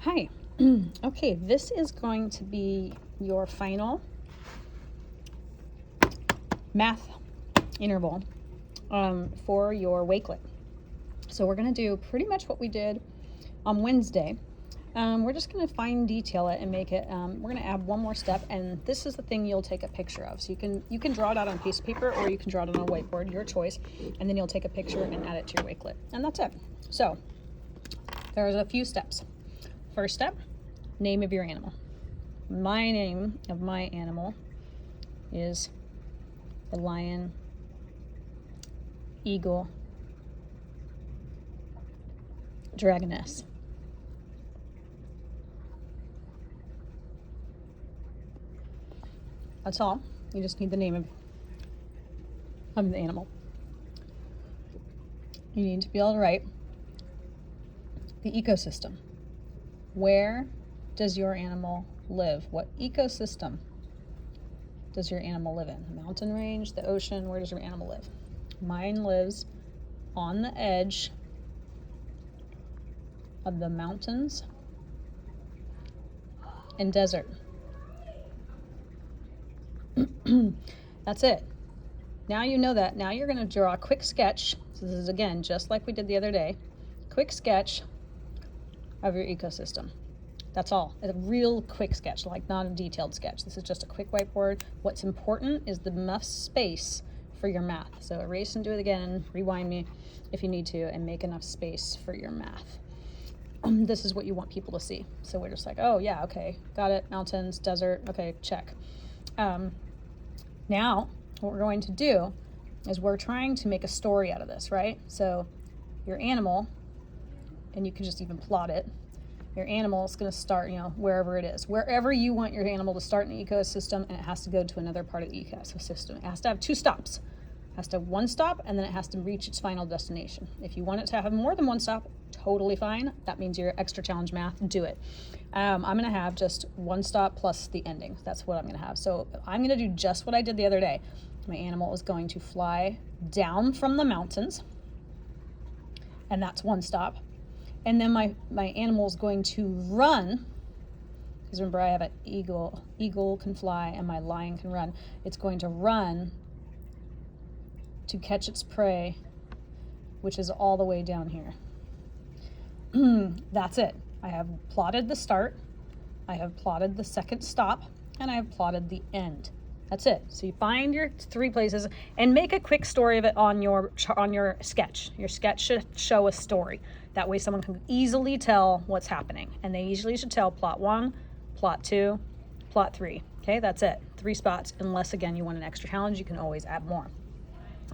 Hi. Okay, this is going to be your final math interval for your wakelet. So we're going to do pretty much what we did on Wednesday. We're just going to fine detail it and make it, we're going to add one more step, and this is the thing you'll take a picture of. So you can draw it out on a piece of paper, or you can draw it on a whiteboard, your choice, and then you'll take a picture and add it to your wakelet. And that's it. So there's a few steps. First step, name of your animal. My name of my animal is the lion, eagle, dragoness. That's all. You just need the name of the animal. You need to be able to write the ecosystem. Where does your animal live? What ecosystem does your animal live in? The mountain range, the ocean, where does your animal live? Mine lives on the edge of the mountains and desert. That's it. Now you know that. Now you're going to draw a quick sketch. So this is, again, just like we did the other day. Quick sketch of your ecosystem. That's all. It's a real quick sketch, like not a detailed sketch. This is just a quick whiteboard. What's important is the enough space for your math. So erase and do it again, rewind me if you need to, and make enough space for your math. This is what you want people to see. So we're just like, oh yeah, okay, got it, mountains, desert, okay, check. Now, what we're going to do is we're trying to make a story out of this, right? So your animal, and you can just even plot it, your animal is going to start, wherever it is. Wherever you want your animal to start in the ecosystem, and it has to go to another part of the ecosystem. It has to have two stops. It has to have one stop, and then it has to reach its final destination. If you want it to have more than one stop, totally fine. That means your extra challenge math, do it. I'm going to have just one stop plus the ending. That's what I'm going to have. So I'm going to do just what I did the other day. My animal is going to fly down from the mountains, and that's one stop. And then my animal is going to run, because remember I have an eagle. Eagle can fly and my lion can run. It's going to run to catch its prey, which is all the way down here. That's it. I have plotted the start, I have plotted the second stop, and I have plotted the end. That's it. So you find your three places and make a quick story of it on your sketch. Your sketch should show a story. That way someone can easily tell what's happening. And they usually should tell plot 1, plot 2, plot 3. Okay, that's it. 3 spots. Unless, again, you want an extra challenge, you can always add more.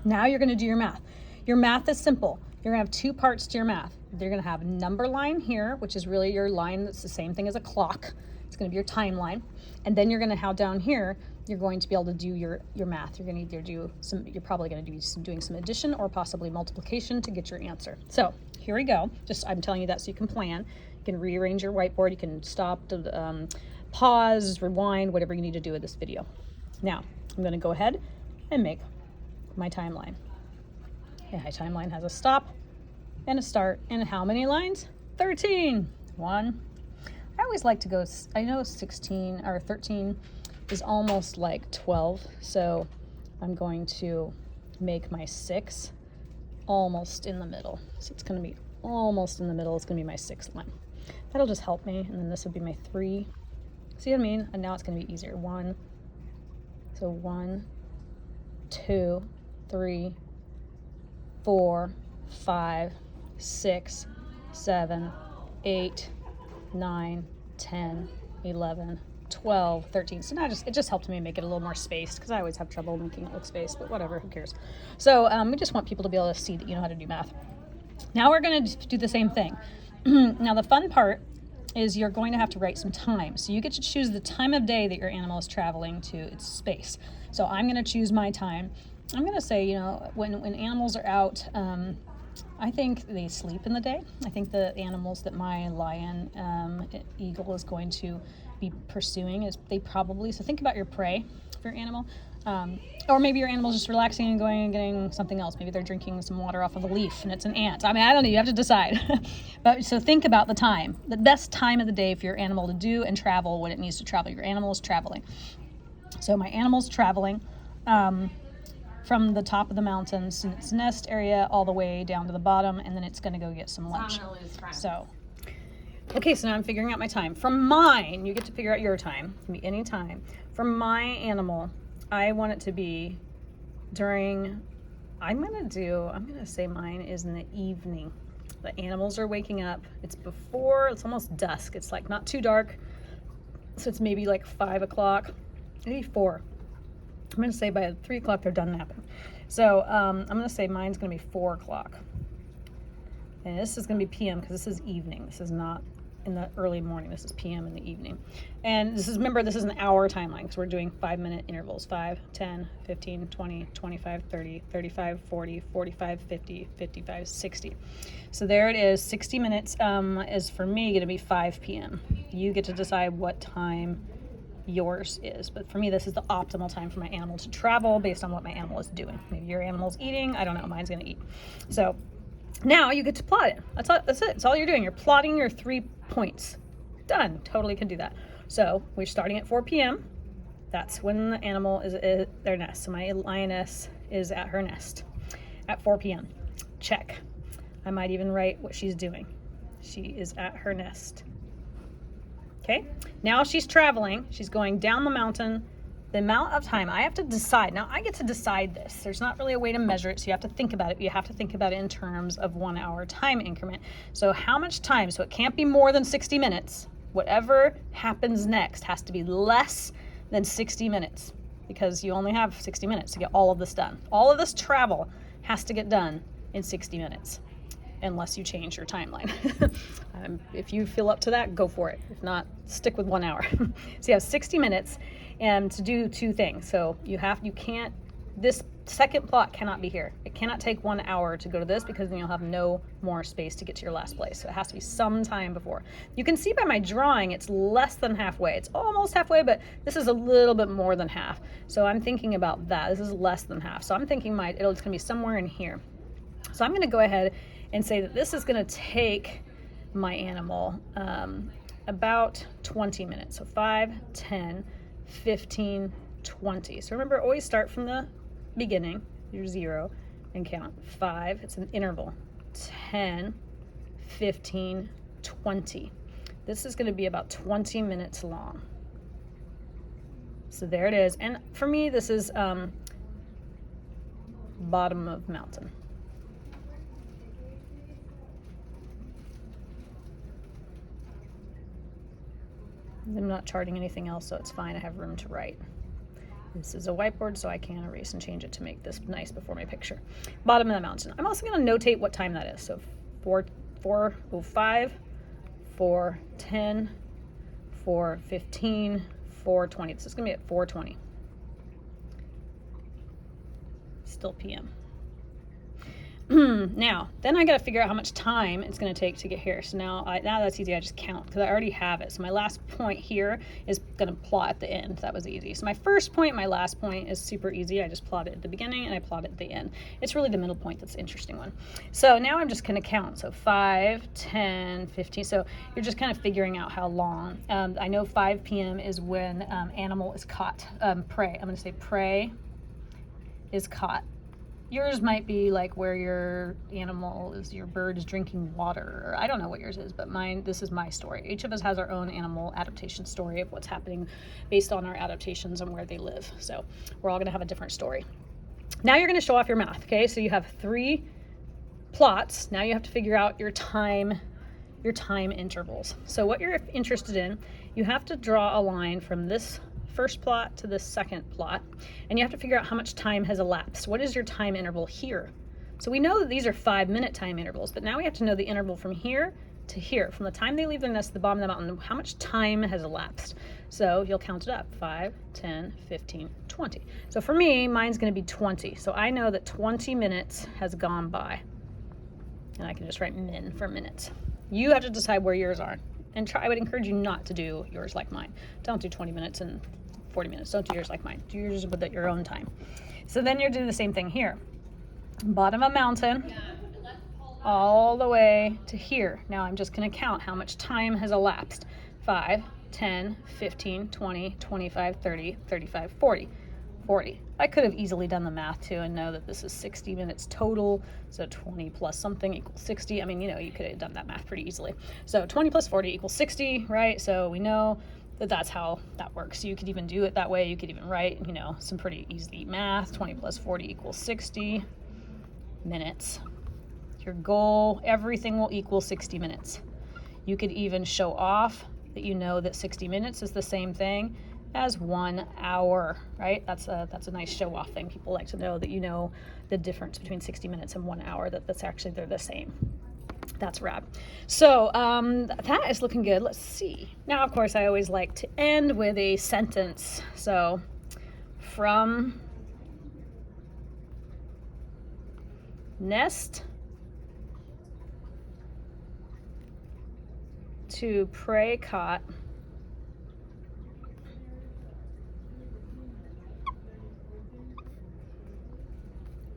Now you're going to do your math. Your math is simple. You're going to have 2 parts to your math. You're going to have a number line here, which is really your line that's the same thing as a clock. It's going to be your timeline. And then you're going to have down here, you're going to be able to do your math. You're going to either do you're probably going to be doing some addition or possibly multiplication to get your answer. So here we go. I'm telling you that so you can plan. You can rearrange your whiteboard. You can stop, pause, rewind, whatever you need to do with this video. Now, I'm going to go ahead and make my timeline. And my timeline has a stop and a start. And how many lines? 13. 1. I always like to go, I know 16 or 13 is almost like 12. So I'm going to make my 6 almost in the middle. So it's going to be almost in the middle. It's going to be my 6th line. That'll just help me. And then this would be my 3. See what I mean? And now it's going to be easier. 1. So 1, 2, 3, 4, 5, 6, 7, 8, 9, 10, 11, 12, 13. So now it just helped me make it a little more spaced, because I always have trouble making it look spaced, but whatever, who cares? So we just want people to be able to see that you know how to do math. Now we're going to do the same thing. Now the fun part is you're going to have to write some time. So you get to choose the time of day that your animal is traveling to its space. So I'm going to choose my time. I'm going to say, when animals are out, I think they sleep in the day. I think the animals that my lion, eagle is going to be pursuing is so think about your prey for your animal. Or maybe your animal's just relaxing and going and getting something else. Maybe they're drinking some water off of a leaf and it's an ant. I mean, I don't know. You have to decide. But so think about the time. The best time of the day for your animal to do and travel when it needs to travel. Your animal is traveling. So my animal's traveling from the top of the mountains in its nest area all the way down to the bottom, and then it's going to go get some lunch. So, okay, so now I'm figuring out my time. From mine, you get to figure out your time. It can be any time. From my animal, I want it to be during, I'm going to say mine is in the evening. The animals are waking up. It's almost dusk. It's like not too dark. So it's maybe like 5 o'clock, maybe 4. I'm going to say by 3 o'clock they're done napping. So I'm going to say mine's going to be 4 o'clock. And this is going to be PM because this is evening. This is not in the early morning. This is PM in the evening. And remember, this is an hour timeline because we're doing 5-minute intervals. 5, 10, 15, 20, 25, 30, 35, 40, 45, 50, 55, 60. So there it is. 60 minutes is for me going to be 5 PM. You get to decide what time yours is, but for me this is the optimal time for my animal to travel based on what my animal is doing. Maybe your animal's eating, I don't know, mine's gonna eat. So now you get to plot it. That's it. That's all you're doing. You're plotting your 3 points. Done. Totally can do that. So we're starting at 4 PM. That's when the animal is at their nest. So my lioness is at her nest at 4 PM. Check. I might even write what she's doing. She is at her nest. Okay, now she's traveling. She's going down the mountain. The amount of time, I have to decide. Now I get to decide this. There's not really a way to measure it, so you have to think about it. You have to think about it in terms of 1 hour time increment. So how much time? So it can't be more than 60 minutes. Whatever happens next has to be less than 60 minutes because you only have 60 minutes to get all of this done. All of this travel has to get done in 60 minutes. Unless you change your timeline. If you feel up to that, go for it. If not, stick with 1 hour. So you have 60 minutes and to do 2 things. So this second plot cannot be here. It cannot take 1 hour to go to this because then you'll have no more space to get to your last place. So it has to be some time before. You can see by my drawing, it's less than halfway. It's almost halfway, but this is a little bit more than half. So I'm thinking about that. This is less than half. So I'm thinking it's gonna be somewhere in here. So I'm gonna go ahead and say that this is going to take my animal about 20 minutes. So 5, 10, 15, 20. So remember, always start from the beginning, your 0, and count. 5, it's an interval. 10, 15, 20. This is going to be about 20 minutes long. So there it is. And for me, this is bottom of mountain. I'm not charting anything else, so it's fine. I have room to write. This is a whiteboard, so I can erase and change it to make this nice before my picture. Bottom of the mountain. I'm also going to notate what time that is. So 4:05, 4:10, 4:15, 4:20. This is going to be at 4:20. Still PM. Now, then I got to figure out how much time it's going to take to get here. So now that's easy. I just count because I already have it. So my last point here is going to plot at the end. That was easy. So my first point, my last point is super easy. I just plot it at the beginning and I plot it at the end. It's really the middle point that's the interesting one. So now I'm just going to count. So 5, 10, 15. So you're just kind of figuring out how long. I know 5 PM is when animal is caught. Prey. I'm going to say prey is caught. Yours might be like where your bird is drinking water, or I don't know what yours is, but this is my story. Each of us has our own animal adaptation story of what's happening based on our adaptations and where they live. So we're all gonna have a different story. Now you're gonna show off your math, okay? So you have 3 plots. Now you have to figure out your time intervals. So what you're interested in, you have to draw a line from this first plot to the second plot, and you have to figure out how much time has elapsed. What is your time interval here? So we know that these are 5-minute time intervals, but now we have to know the interval from here to here, from the time they leave their nest to the bottom of the mountain, how much time has elapsed. So you'll count it up, 5, 10, 15, 20. So for me, mine's gonna be 20. So I know that 20 minutes has gone by, and I can just write min for minutes. You have to decide where yours are. And I would encourage you not to do yours like mine. Don't do 20 minutes and 40 minutes. Don't do yours like mine. Do yours with your own time. So then you're doing the same thing here. Bottom of mountain, all the way to here. Now I'm just going to count how much time has elapsed. 5, 10, 15, 20, 25, 30, 35, 40. 40. I could have easily done the math too and know that this is 60 minutes total. So 20 plus something equals 60. I mean, you know, you could have done that math pretty easily. So 20 plus 40 equals 60, right? So we know that that's how that works. You could even do it that way. You could even write, you know, some pretty easy math. 20 plus 40 equals 60 minutes. Your goal, everything will equal 60 minutes. You could even show off that you know that 60 minutes is the same thing as 1 hour, right? That's a nice show off thing. People like to know that you know the difference between 60 minutes and 1 hour, that's actually, they're the same. That's rad. So that is looking good. Let's see. Now, of course, I always like to end with a sentence. So from nest to prey caught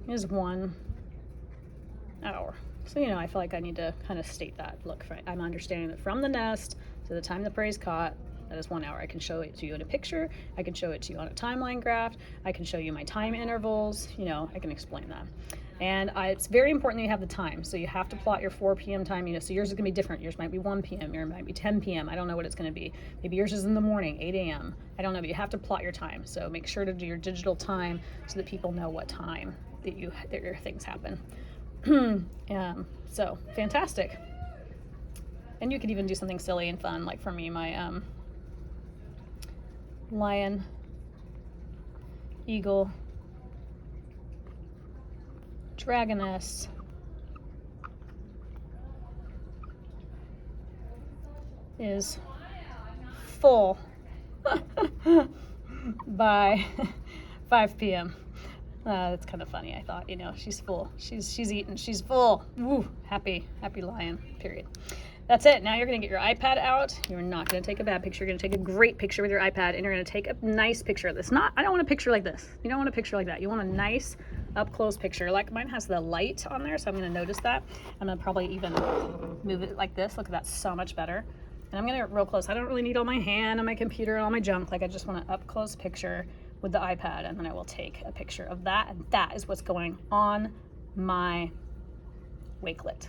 is 1 hour. So, you know, I feel like I need to kind of state that. Look, I'm understanding that from the nest to the time the prey is caught, that is 1 hour. I can show it to you in a picture. I can show it to you on a timeline graph. I can show you my time intervals. You know, I can explain that. And it's very important that you have the time. So you have to plot your 4 p.m. time. You know, so yours is going to be different. Yours might be 1 p.m. Yours might be 10 p.m. I don't know what it's going to be. Maybe yours is in the morning, 8 a.m. I don't know, but you have to plot your time. So make sure to do your digital time so that people know what time that your things happen. So fantastic. And you could even do something silly and fun, like for me, my lion, eagle, dragoness, is full by 5 p.m. That's kind of funny. I thought, you know, she's full. She's eaten. She's full. Woo, happy lion, period. That's it. Now you're going to get your iPad out. You're not going to take a bad picture. You're going to take a great picture with your iPad, and you're going to take a nice picture of this. I don't want a picture like this. You don't want a picture like that. You want a nice up-close picture. Like mine has the light on there, so I'm going to notice that. I'm going to probably even move it like this. Look at that, so much better. And I'm going to get real close. I don't really need all my hand on my computer and all my junk. Like I just want an up-close picture with the iPad, and then I will take a picture of that, and that is what's going on my Wakelet.